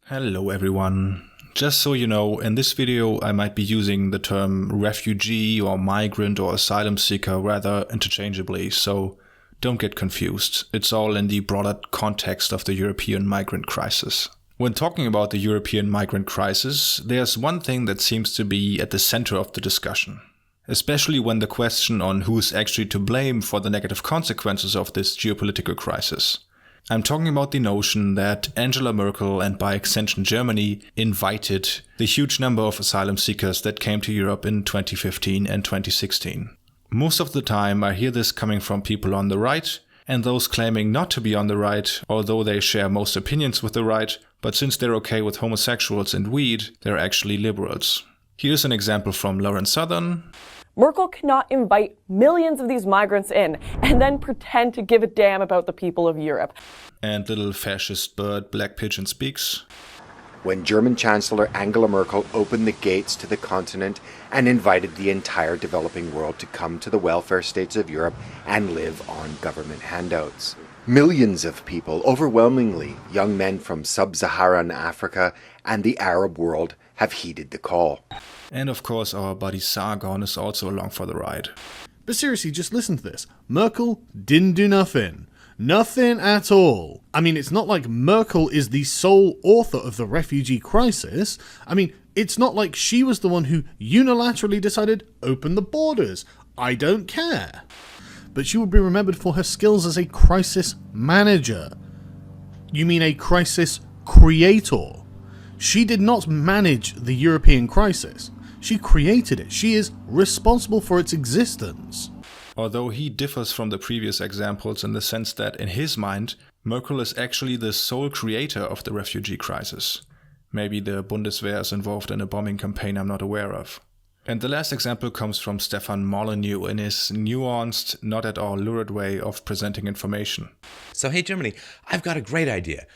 Hello everyone. Just so you know, in this video I might be using the term refugee or migrant or asylum seeker rather interchangeably, so don't get confused. It's all in the broader context of the European migrant crisis. When talking about the European migrant crisis, there's one thing that seems to be at the center of the discussion, especially when the question on who's actually to blame for the negative consequences of this geopolitical crisis. I'm talking about the notion that Angela Merkel and by extension Germany invited the huge number of asylum seekers that came to Europe in 2015 and 2016. Most of the time I hear this coming from people on the right and those claiming not to be on the right, although they share most opinions with the right, but since they're okay with homosexuals and weed, they're actually liberals. Here's an example from Lauren Southern. Merkel cannot invite millions of these migrants in and then pretend to give a damn about the people of Europe. And little fascist bird Black Pigeon speaks. When German Chancellor Angela Merkel opened the gates to the continent and invited the entire developing world to come to the welfare states of Europe and live on government handouts. Millions of people, overwhelmingly young men from sub-Saharan Africa and the Arab world, have heeded the call. And of course our buddy Sargon is also along for the ride. But seriously, just listen to this. Merkel didn't do nothing. Nothing at all. I mean, it's not like Merkel is the sole author of the refugee crisis. I mean, it's not like she was the one who unilaterally decided, open the borders. I don't care. But she would be remembered for her skills as a crisis manager. You mean a crisis creator? She did not manage the European crisis. She created it. She is responsible for its existence. Although he differs from the previous examples in the sense that, in his mind, Merkel is actually the sole creator of the refugee crisis. Maybe the Bundeswehr is involved in a bombing campaign I'm not aware of. And the last example comes from Stefan Molyneux in his nuanced, not at all lurid way of presenting information. So hey Germany, I've got a great idea.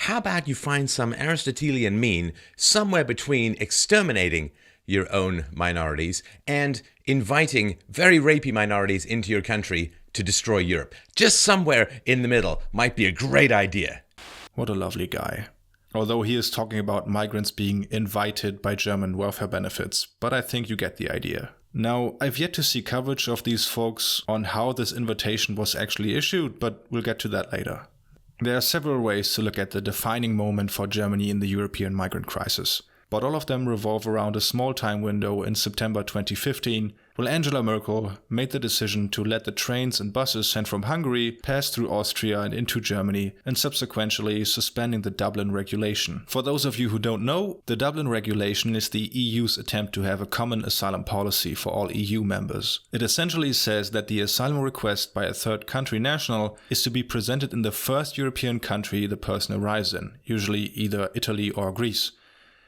How about you find some Aristotelian mean somewhere between exterminating your own minorities and inviting very rapey minorities into your country to destroy Europe? Just somewhere in the middle might be a great idea. What a lovely guy. Although he is talking about migrants being invited by German welfare benefits, but I think you get the idea. Now, I've yet to see coverage of these folks on how this invitation was actually issued, but we'll get to that later. There are several ways to look at the defining moment for Germany in the European migrant crisis, but all of them revolve around a small time window in September 2015, when Angela Merkel made the decision to let the trains and buses sent from Hungary pass through Austria and into Germany, and subsequently suspending the Dublin Regulation. For those of you who don't know, the Dublin Regulation is the EU's attempt to have a common asylum policy for all EU members. It essentially says that the asylum request by a third country national is to be presented in the first European country the person arrives in, usually either Italy or Greece,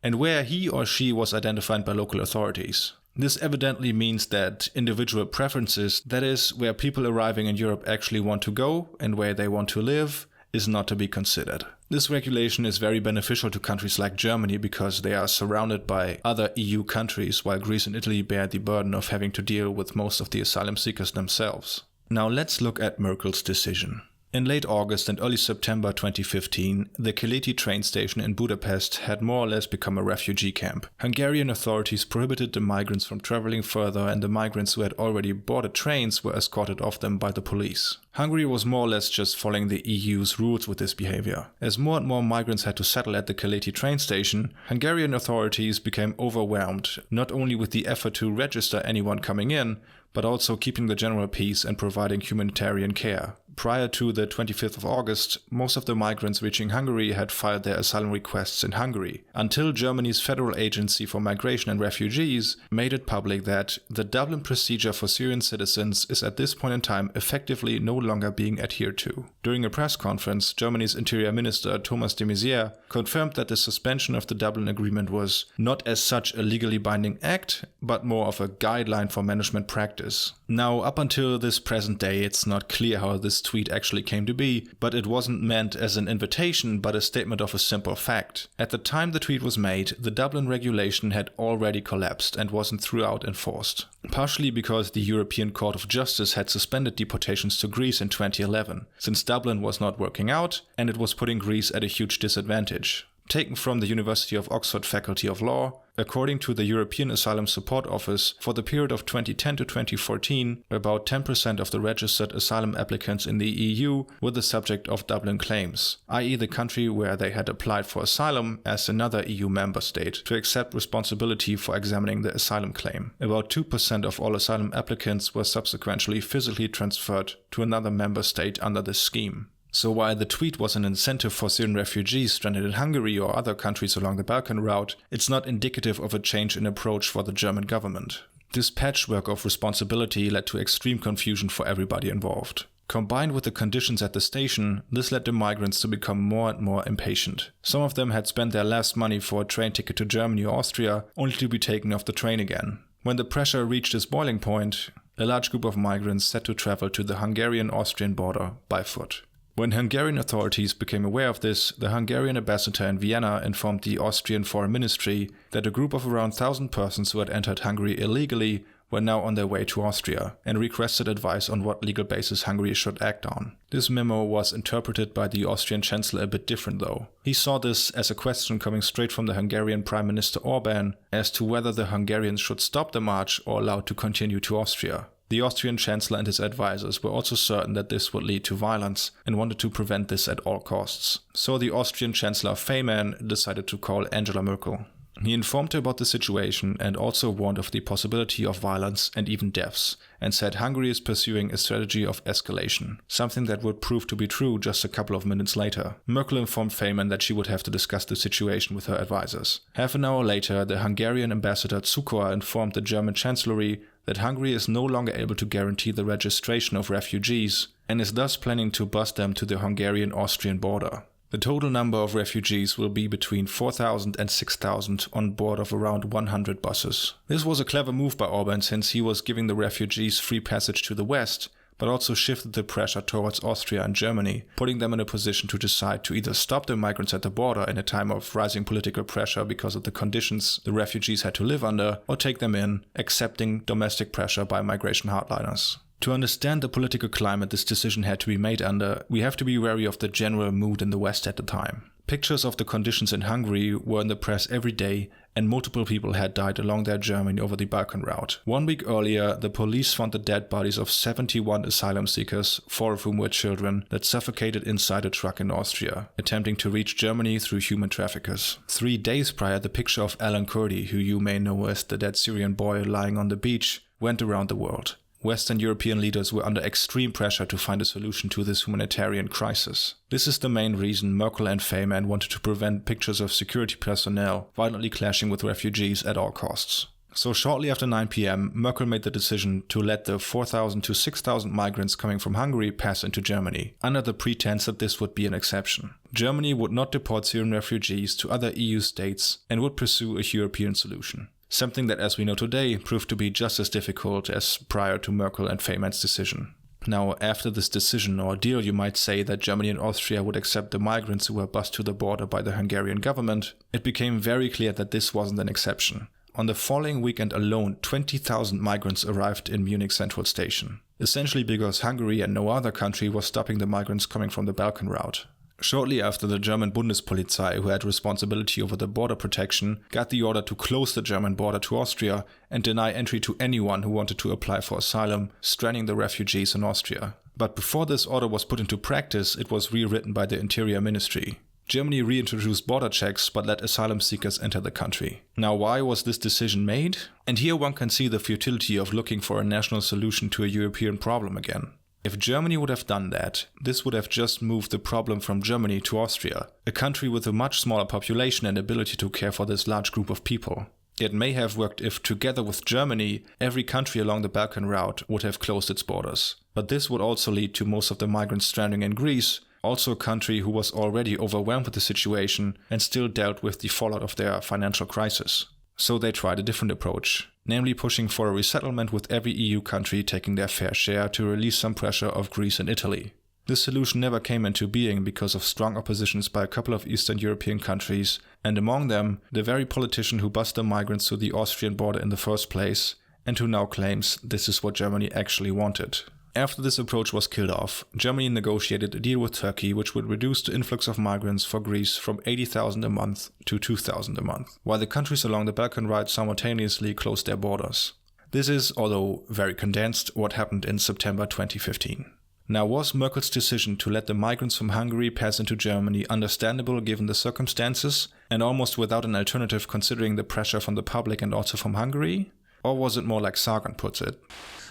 and where he or she was identified by local authorities. This evidently means that individual preferences, that is, where people arriving in Europe actually want to go and where they want to live, is not to be considered. This regulation is very beneficial to countries like Germany because they are surrounded by other EU countries, while Greece and Italy bear the burden of having to deal with most of the asylum seekers themselves. Now let's look at Merkel's decision. In late August and early September 2015, the Keleti train station in Budapest had more or less become a refugee camp. Hungarian authorities prohibited the migrants from traveling further, and the migrants who had already boarded trains were escorted off them by the police. Hungary was more or less just following the EU's rules with this behavior. As more and more migrants had to settle at the Keleti train station, Hungarian authorities became overwhelmed, not only with the effort to register anyone coming in, but also keeping the general peace and providing humanitarian care. Prior to the 25th of August, most of the migrants reaching Hungary had filed their asylum requests in Hungary, until Germany's Federal Agency for Migration and Refugees made it public that the Dublin procedure for Syrian citizens is at this point in time effectively no longer being adhered to. During a press conference, Germany's Interior Minister Thomas de Maizière confirmed that the suspension of the Dublin Agreement was not as such a legally binding act, but more of a guideline for management practice. Now, up until this present day, it's not clear how this tweet actually came to be, but it wasn't meant as an invitation, but a statement of a simple fact. At the time the tweet was made, the Dublin Regulation had already collapsed and wasn't throughout enforced. Partially because the European Court of Justice had suspended deportations to Greece in 2011, since Dublin was not working out and it was putting Greece at a huge disadvantage. Taken from the University of Oxford Faculty of Law, according to the European Asylum Support Office, for the period of 2010 to 2014, about 10% of the registered asylum applicants in the EU were the subject of Dublin claims, i.e. the country where they had applied for asylum as another EU member state to accept responsibility for examining the asylum claim. About 2% of all asylum applicants were subsequently physically transferred to another member state under this scheme. So while the tweet was an incentive for Syrian refugees stranded in Hungary or other countries along the Balkan route, it's not indicative of a change in approach for the German government. This patchwork of responsibility led to extreme confusion for everybody involved. Combined with the conditions at the station, this led the migrants to become more and more impatient. Some of them had spent their last money for a train ticket to Germany or Austria, only to be taken off the train again. When the pressure reached its boiling point, a large group of migrants set to travel to the Hungarian-Austrian border by foot. When Hungarian authorities became aware of this, the Hungarian ambassador in Vienna informed the Austrian Foreign Ministry that a group of around 1,000 persons who had entered Hungary illegally were now on their way to Austria, and requested advice on what legal basis Hungary should act on. This memo was interpreted by the Austrian Chancellor a bit different though. He saw this as a question coming straight from the Hungarian Prime Minister Orbán as to whether the Hungarians should stop the march or allow to continue to Austria. The Austrian Chancellor and his advisors were also certain that this would lead to violence and wanted to prevent this at all costs. So the Austrian Chancellor Faymann decided to call Angela Merkel. He informed her about the situation and also warned of the possibility of violence and even deaths, and said Hungary is pursuing a strategy of escalation, something that would prove to be true just a couple of minutes later. Merkel informed Faymann that she would have to discuss the situation with her advisors. Half an hour later, the Hungarian ambassador Cukor informed the German Chancellery that Hungary is no longer able to guarantee the registration of refugees and is thus planning to bus them to the Hungarian-Austrian border. The total number of refugees will be between 4,000 and 6,000 on board of around 100 buses. This was a clever move by Orbán since he was giving the refugees free passage to the west, but also shifted the pressure towards Austria and Germany, putting them in a position to decide to either stop the migrants at the border in a time of rising political pressure because of the conditions the refugees had to live under, or take them in, accepting domestic pressure by migration hardliners. To understand the political climate this decision had to be made under, we have to be wary of the general mood in the West at the time. Pictures of the conditions in Hungary were in the press every day, and multiple people had died along their journey over the Balkan route. 1 week earlier, the police found the dead bodies of 71 asylum seekers, 4 of whom were children, that suffocated inside a truck in Austria, attempting to reach Germany through human traffickers. 3 days prior, the picture of Alan Kurdi, who you may know as the dead Syrian boy lying on the beach, went around the world. Western European leaders were under extreme pressure to find a solution to this humanitarian crisis. This is the main reason Merkel and Faymann wanted to prevent pictures of security personnel violently clashing with refugees at all costs. So shortly after 9 p.m., Merkel made the decision to let the 4,000 to 6,000 migrants coming from Hungary pass into Germany, under the pretense that this would be an exception. Germany would not deport Syrian refugees to other EU states and would pursue a European solution. Something that, as we know today, proved to be just as difficult as prior to Merkel and Faymann's decision. Now, after this decision or deal, you might say that Germany and Austria would accept the migrants who were bused to the border by the Hungarian government. It became very clear that this wasn't an exception. On the following weekend alone, 20,000 migrants arrived in Munich Central Station, essentially because Hungary and no other country was stopping the migrants coming from the Balkan route. Shortly after, the German Bundespolizei, who had responsibility over the border protection, got the order to close the German border to Austria and deny entry to anyone who wanted to apply for asylum, stranding the refugees in Austria. But before this order was put into practice, it was rewritten by the Interior Ministry. Germany reintroduced border checks but let asylum seekers enter the country. Now, why was this decision made? And here one can see the futility of looking for a national solution to a European problem again. If Germany would have done that, this would have just moved the problem from Germany to Austria, a country with a much smaller population and ability to care for this large group of people. It may have worked if, together with Germany, every country along the Balkan route would have closed its borders. But this would also lead to most of the migrants stranding in Greece, also a country who was already overwhelmed with the situation and still dealt with the fallout of their financial crisis. So they tried a different approach, namely pushing for a resettlement with every EU country taking their fair share to release some pressure of Greece and Italy. This solution never came into being because of strong oppositions by a couple of Eastern European countries, and among them, the very politician who bused the migrants to the Austrian border in the first place, and who now claims this is what Germany actually wanted. After this approach was killed off, Germany negotiated a deal with Turkey which would reduce the influx of migrants for Greece from 80,000 a month to 2,000 a month, while the countries along the Balkan route simultaneously closed their borders. This is, although very condensed, what happened in September 2015. Now, was Merkel's decision to let the migrants from Hungary pass into Germany understandable given the circumstances, and almost without an alternative considering the pressure from the public and also from Hungary? Or was it more like Sargon puts it?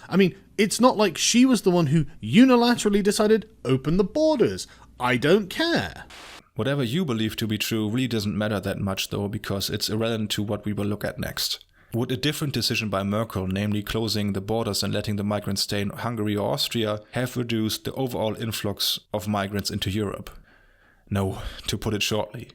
I mean, it's not like she was the one who unilaterally decided, open the borders. I don't care. Whatever you believe to be true really doesn't matter that much though, because it's irrelevant to what we will look at next. Would a different decision by Merkel, namely closing the borders and letting the migrants stay in Hungary or Austria, have reduced the overall influx of migrants into Europe? No, to put it shortly.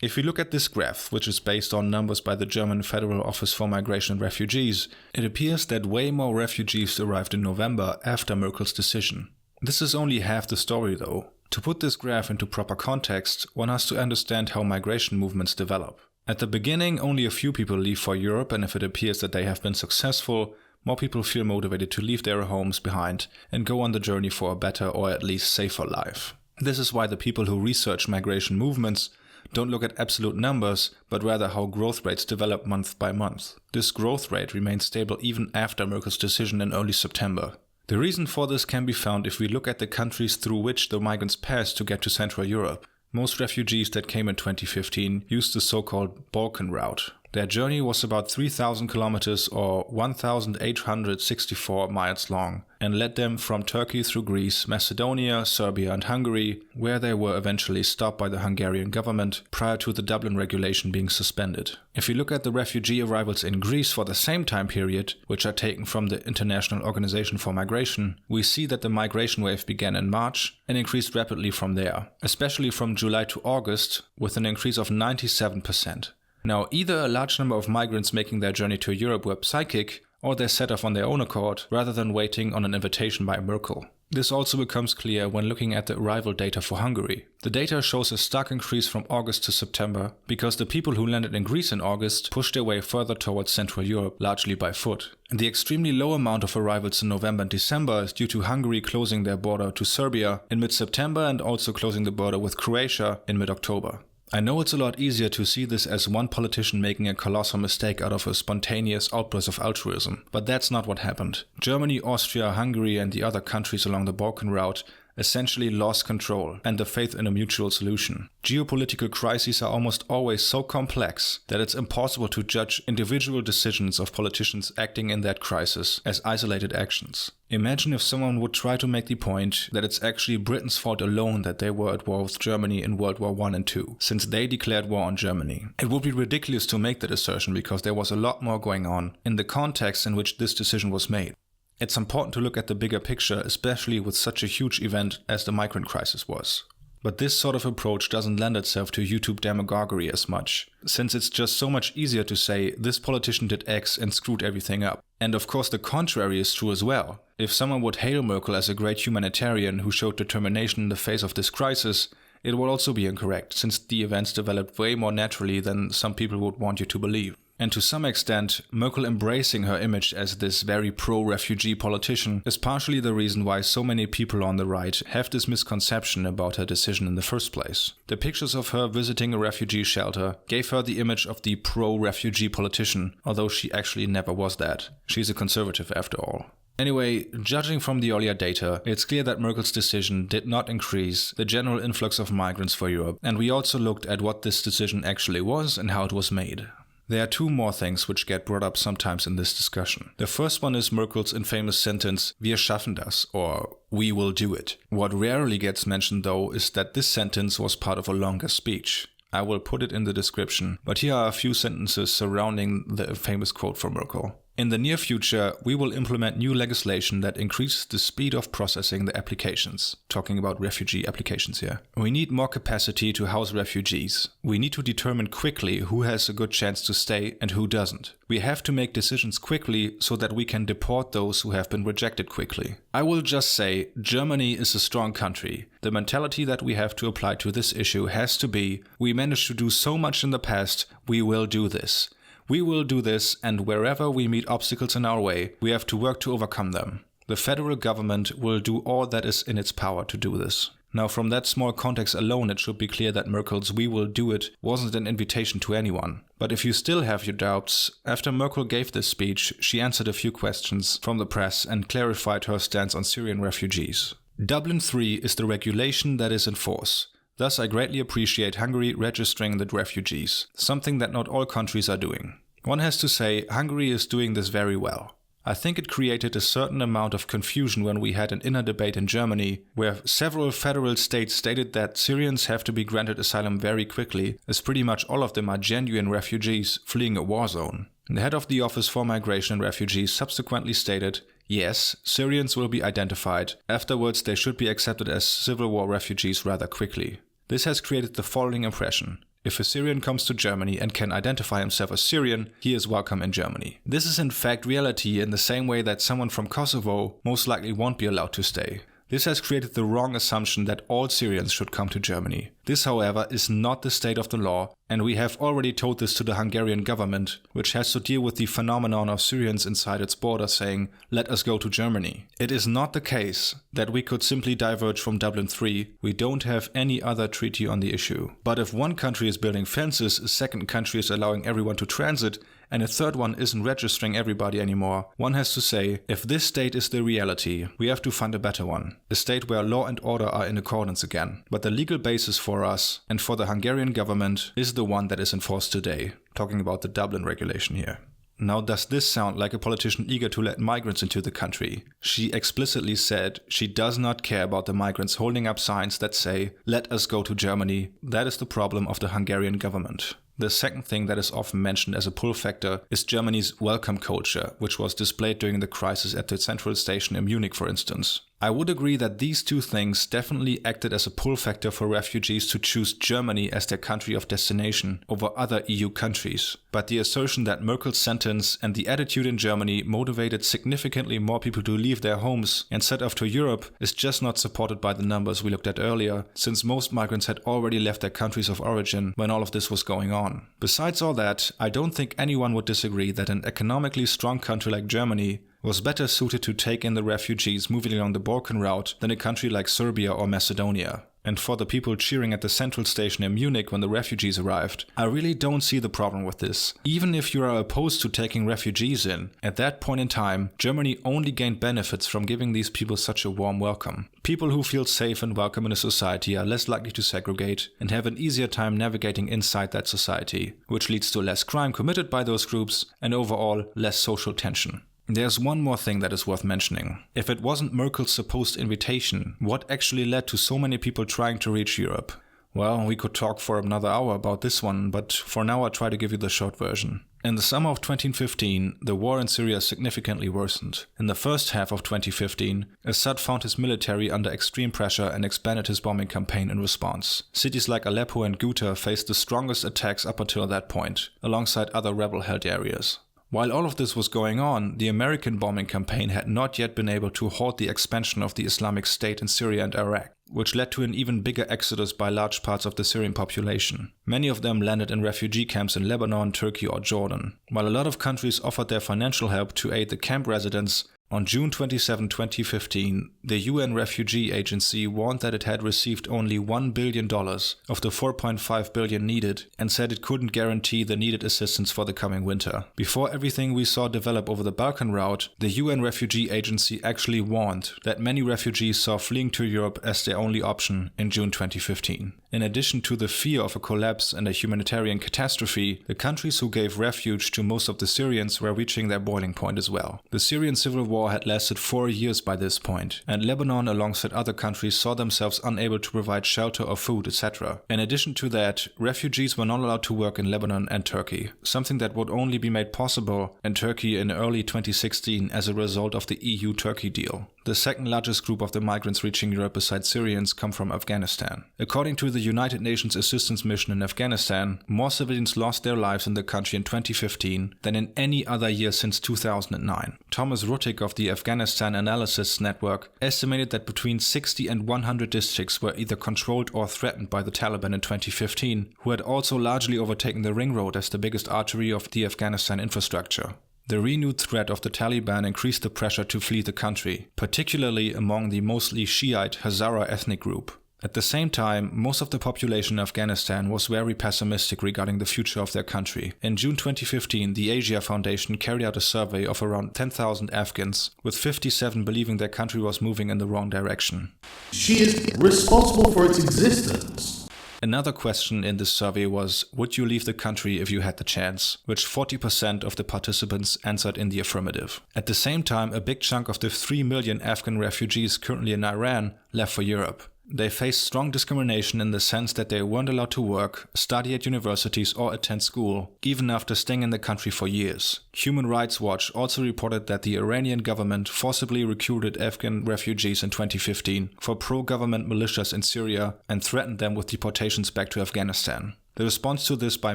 If we look at this graph, which is based on numbers by the German Federal Office for Migration and Refugees, it appears that way more refugees arrived in November after Merkel's decision. This is only half the story though. To put this graph into proper context, one has to understand how migration movements develop. At the beginning, only a few people leave for Europe, and if it appears that they have been successful, more people feel motivated to leave their homes behind and go on the journey for a better or at least safer life. This is why the people who research migration movements don't look at absolute numbers, but rather how growth rates develop month by month. This growth rate remains stable even after Merkel's decision in early September. The reason for this can be found if we look at the countries through which the migrants passed to get to Central Europe. Most refugees that came in 2015 used the so-called Balkan route. Their journey was about 3,000 kilometers or 1,864 miles long and led them from Turkey through Greece, Macedonia, Serbia and Hungary, where they were eventually stopped by the Hungarian government prior to the Dublin Regulation being suspended. If we look at the refugee arrivals in Greece for the same time period, which are taken from the International Organization for Migration, we see that the migration wave began in March and increased rapidly from there, especially from July to August, with an increase of 97%. Now, either a large number of migrants making their journey to Europe were psychic, or they set off on their own accord, rather than waiting on an invitation by Merkel. This also becomes clear when looking at the arrival data for Hungary. The data shows a stark increase from August to September, because the people who landed in Greece in August pushed their way further towards Central Europe, largely by foot. And the extremely low amount of arrivals in November and December is due to Hungary closing their border to Serbia in mid-September and also closing the border with Croatia in mid-October. I know it's a lot easier to see this as one politician making a colossal mistake out of a spontaneous outburst of altruism, but that's not what happened. Germany, Austria, Hungary and the other countries along the Balkan route essentially lost control and the faith in a mutual solution. Geopolitical crises are almost always so complex that it's impossible to judge individual decisions of politicians acting in that crisis as isolated actions. Imagine if someone would try to make the point that it's actually Britain's fault alone that they were at war with Germany in World War I and II, since they declared war on Germany. It would be ridiculous to make that assertion because there was a lot more going on in the context in which this decision was made. It's important to look at the bigger picture, especially with such a huge event as the migrant crisis was. But this sort of approach doesn't lend itself to YouTube demagoguery as much, since it's just so much easier to say this politician did X and screwed everything up. And of course the contrary is true as well. If someone would hail Merkel as a great humanitarian who showed determination in the face of this crisis, it would also be incorrect, since the events developed way more naturally than some people would want you to believe. And to some extent, Merkel embracing her image as this very pro-refugee politician is partially the reason why so many people on the right have this misconception about her decision in the first place. The pictures of her visiting a refugee shelter gave her the image of the pro-refugee politician, although she actually never was that. She's a conservative after all. Anyway, judging from the earlier data, it's clear that Merkel's decision did not increase the general influx of migrants for Europe, and we also looked at what this decision actually was and how it was made. There are two more things which get brought up sometimes in this discussion. The first one is Merkel's infamous sentence, "Wir schaffen das," or "we will do it." What rarely gets mentioned though is that this sentence was part of a longer speech. I will put it in the description, but here are a few sentences surrounding the famous quote from Merkel. "In the near future, we will implement new legislation that increases the speed of processing the applications." Talking about refugee applications here. "We need more capacity to house refugees. We need to determine quickly who has a good chance to stay and who doesn't. We have to make decisions quickly so that we can deport those who have been rejected quickly." I will just say, Germany is a strong country. The mentality that we have to apply to this issue has to be, we managed to do so much in the past, we will do this. We will do this, and wherever we meet obstacles in our way, we have to work to overcome them. The federal government will do all that is in its power to do this. Now, from that small context alone, it should be clear that Merkel's "we will do it" wasn't an invitation to anyone. But if you still have your doubts, after Merkel gave this speech, she answered a few questions from the press and clarified her stance on Syrian refugees. Dublin III is the regulation that is in force. Thus, I greatly appreciate Hungary registering the refugees, something that not all countries are doing. One has to say, Hungary is doing this very well. I think it created a certain amount of confusion when we had an inner debate in Germany, where several federal states stated that Syrians have to be granted asylum very quickly, as pretty much all of them are genuine refugees fleeing a war zone. The head of the Office for Migration and Refugees subsequently stated, yes, Syrians will be identified. Afterwards, they should be accepted as civil war refugees rather quickly. This has created the following impression. If a Syrian comes to Germany and can identify himself as Syrian, he is welcome in Germany. This is in fact reality in the same way that someone from Kosovo most likely won't be allowed to stay. This has created the wrong assumption that all Syrians should come to Germany. This, however, is not the state of the law, and we have already told this to the Hungarian government, which has to deal with the phenomenon of Syrians inside its border saying, let us go to Germany. It is not the case that we could simply diverge from Dublin III. We don't have any other treaty on the issue. But if one country is building fences, a second country is allowing everyone to transit, and a third one isn't registering everybody anymore, one has to say, if this state is the reality, we have to find a better one. A state where law and order are in accordance again. But the legal basis for us and for the Hungarian government is the one that is in force today. Talking about the Dublin Regulation here. Now, does this sound like a politician eager to let migrants into the country? She explicitly said she does not care about the migrants holding up signs that say, let us go to Germany. That is the problem of the Hungarian government. The second thing that is often mentioned as a pull factor is Germany's welcome culture, which was displayed during the crisis at the central station in Munich, for instance. I would agree that these two things definitely acted as a pull factor for refugees to choose Germany as their country of destination over other EU countries. But the assertion that Merkel's sentence and the attitude in Germany motivated significantly more people to leave their homes and set off to Europe is just not supported by the numbers we looked at earlier, since most migrants had already left their countries of origin when all of this was going on. Besides all that, I don't think anyone would disagree that an economically strong country like Germany was better suited to take in the refugees moving along the Balkan route than a country like Serbia or Macedonia. And for the people cheering at the central station in Munich when the refugees arrived, I really don't see the problem with this. Even if you are opposed to taking refugees in, at that point in time, Germany only gained benefits from giving these people such a warm welcome. People who feel safe and welcome in a society are less likely to segregate and have an easier time navigating inside that society, which leads to less crime committed by those groups and overall less social tension. There's one more thing that is worth mentioning. If it wasn't Merkel's supposed invitation, what actually led to so many people trying to reach Europe? Well, we could talk for another hour about this one, but for now I'll try to give you the short version. In the summer of 2015, the war in Syria significantly worsened. In the first half of 2015, Assad found his military under extreme pressure and expanded his bombing campaign in response. Cities like Aleppo and Ghouta faced the strongest attacks up until that point, alongside other rebel-held areas. While all of this was going on, the American bombing campaign had not yet been able to halt the expansion of the Islamic State in Syria and Iraq, which led to an even bigger exodus by large parts of the Syrian population. Many of them landed in refugee camps in Lebanon, Turkey or Jordan. While a lot of countries offered their financial help to aid the camp residents, on June 27, 2015, the UN Refugee Agency warned that it had received only $1 billion of the $4.5 billion needed and said it couldn't guarantee the needed assistance for the coming winter. Before everything we saw develop over the Balkan route, the UN Refugee Agency actually warned that many refugees saw fleeing to Europe as their only option in June 2015. In addition to the fear of a collapse and a humanitarian catastrophe, the countries who gave refuge to most of the Syrians were reaching their boiling point as well. The Syrian civil war had lasted 4 years by this point, and Lebanon alongside other countries saw themselves unable to provide shelter or food, etc. In addition to that, refugees were not allowed to work in Lebanon and Turkey, something that would only be made possible in Turkey in early 2016 as a result of the EU-Turkey deal. The second largest group of the migrants reaching Europe besides Syrians come from Afghanistan. According to the United Nations Assistance Mission in Afghanistan, more civilians lost their lives in the country in 2015 than in any other year since 2009. Thomas Ruttig of the Afghanistan Analysis Network estimated that between 60 and 100 districts were either controlled or threatened by the Taliban in 2015, who had also largely overtaken the ring road as the biggest artery of the Afghanistan infrastructure. The renewed threat of the Taliban increased the pressure to flee the country, particularly among the mostly Shiite Hazara ethnic group. At the same time, most of the population in Afghanistan was very pessimistic regarding the future of their country. In June 2015, the Asia Foundation carried out a survey of around 10,000 Afghans, with 57 believing their country was moving in the wrong direction. She is responsible for its existence. Another question in this survey was, would you leave the country if you had the chance? Which 40% of the participants answered in the affirmative. At the same time, a big chunk of the 3 million Afghan refugees currently in Iran left for Europe. They faced strong discrimination in the sense that they weren't allowed to work, study at universities or attend school, even after staying in the country for years. Human Rights Watch also reported that the Iranian government forcibly recruited Afghan refugees in 2015 for pro-government militias in Syria and threatened them with deportations back to Afghanistan. The response to this by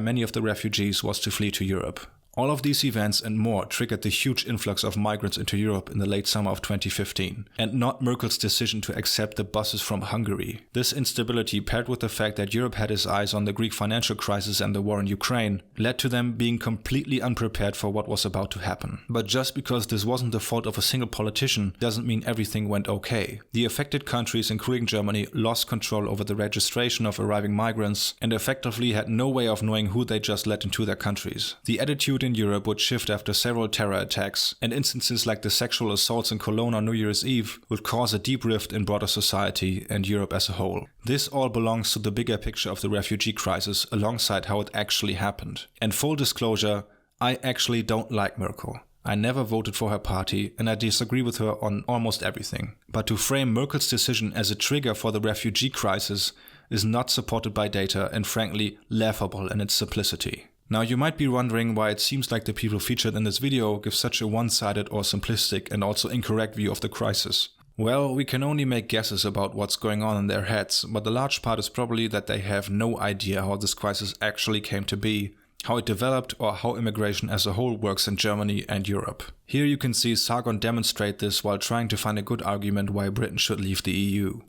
many of the refugees was to flee to Europe. All of these events and more triggered the huge influx of migrants into Europe in the late summer of 2015, and not Merkel's decision to accept the buses from Hungary. This instability, paired with the fact that Europe had its eyes on the Greek financial crisis and the war in Ukraine, led to them being completely unprepared for what was about to happen. But just because this wasn't the fault of a single politician doesn't mean everything went okay. The affected countries, including Germany, lost control over the registration of arriving migrants and effectively had no way of knowing who they just let into their countries. The attitude in Europe would shift after several terror attacks, and instances like the sexual assaults in Cologne on New Year's Eve would cause a deep rift in broader society and Europe as a whole. This all belongs to the bigger picture of the refugee crisis alongside how it actually happened. And full disclosure, I actually don't like Merkel. I never voted for her party and I disagree with her on almost everything. But to frame Merkel's decision as a trigger for the refugee crisis is not supported by data and frankly laughable in its simplicity. Now you might be wondering why it seems like the people featured in this video give such a one-sided or simplistic and also incorrect view of the crisis. Well, we can only make guesses about what's going on in their heads, but the large part is probably that they have no idea how this crisis actually came to be, how it developed, or how immigration as a whole works in Germany and Europe. Here you can see Sargon demonstrate this while trying to find a good argument why Britain should leave the EU.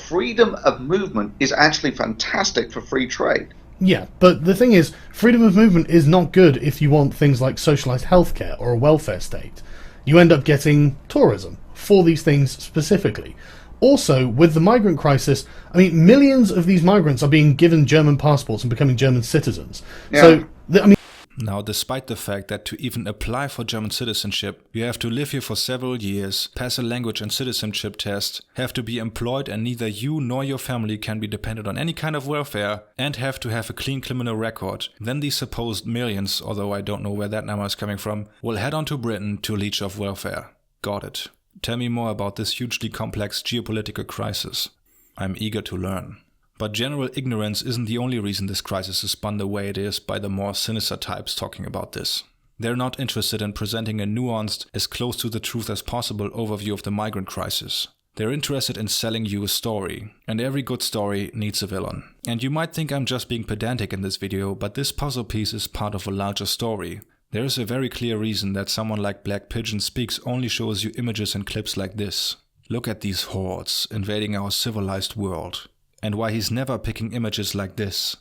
Freedom of movement is actually fantastic for free trade. Yeah, but the thing is, freedom of movement is not good if you want things like socialised healthcare or a welfare state. You end up getting tourism for these things specifically. Also, with the migrant crisis, I mean, millions of these migrants are being given German passports and becoming German citizens. Yeah. So, Now, despite the fact that to even apply for German citizenship, you have to live here for several years, pass a language and citizenship test, have to be employed and neither you nor your family can be dependent on any kind of welfare, and have to have a clean criminal record, then these supposed millions, although I don't know where that number is coming from, will head on to Britain to leech off welfare. Got it. Tell me more about this hugely complex geopolitical crisis. I'm eager to learn. But general ignorance isn't the only reason this crisis is spun the way it is by the more sinister types talking about this. They're not interested in presenting a nuanced, as close to the truth as possible overview of the migrant crisis. They're interested in selling you a story, and every good story needs a villain. And you might think I'm just being pedantic in this video, but this puzzle piece is part of a larger story. There is a very clear reason that someone like Black Pigeon Speaks only shows you images and clips like this. Look at these hordes invading our civilized world. And why he's never picking images like this.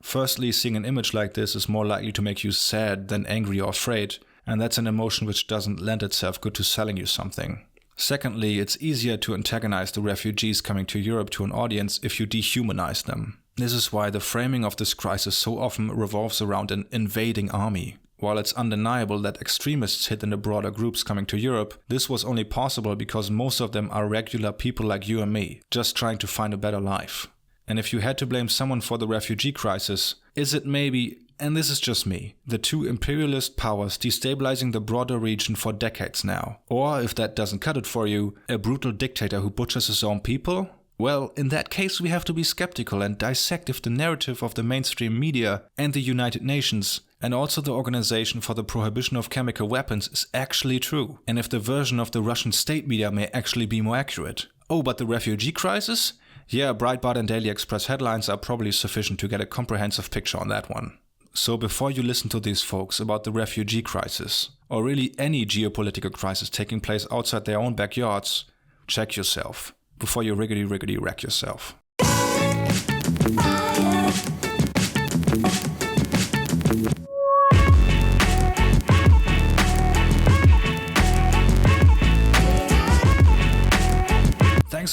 Firstly, seeing an image like this is more likely to make you sad than angry or afraid, and that's an emotion which doesn't lend itself good to selling you something. Secondly, it's easier to antagonize the refugees coming to Europe to an audience if you dehumanize them. This is why the framing of this crisis so often revolves around an invading army. While it's undeniable that extremists hid in the broader groups coming to Europe, this was only possible because most of them are regular people like you and me, just trying to find a better life. And if you had to blame someone for the refugee crisis, is it maybe, and this is just me, the two imperialist powers destabilizing the broader region for decades now? Or, if that doesn't cut it for you, a brutal dictator who butchers his own people? Well, in that case we have to be skeptical and dissect if the narrative of the mainstream media and the United Nations and also the Organization for the Prohibition of Chemical Weapons is actually true, and if the version of the Russian state media may actually be more accurate. Oh, but the refugee crisis? Yeah, Breitbart and Daily Express headlines are probably sufficient to get a comprehensive picture on that one. So before you listen to these folks about the refugee crisis, or really any geopolitical crisis taking place outside their own backyards, check yourself before you riggedy wreck yourself.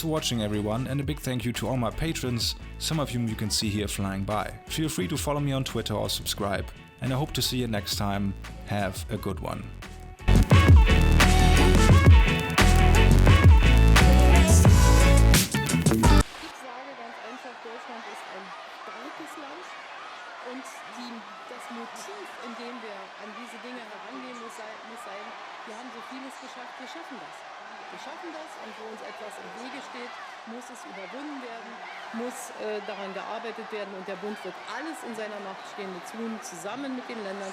Thanks for watching everyone, and a big thank you to all my patrons, some of whom you can see here flying by. Feel free to follow me on Twitter or subscribe, and I hope to see you next time. Have a good one. Deutschland ist ein starkes Land und das Motiv, in dem wir an diese Dinge herangehen, muss sein, wir haben so vieles geschafft, wir schaffen das. Wir schaffen das und wo uns etwas im Wege steht, muss es überwunden werden, muss daran gearbeitet werden und der Bund wird alles in seiner Macht Stehende tun, zusammen mit den Ländern.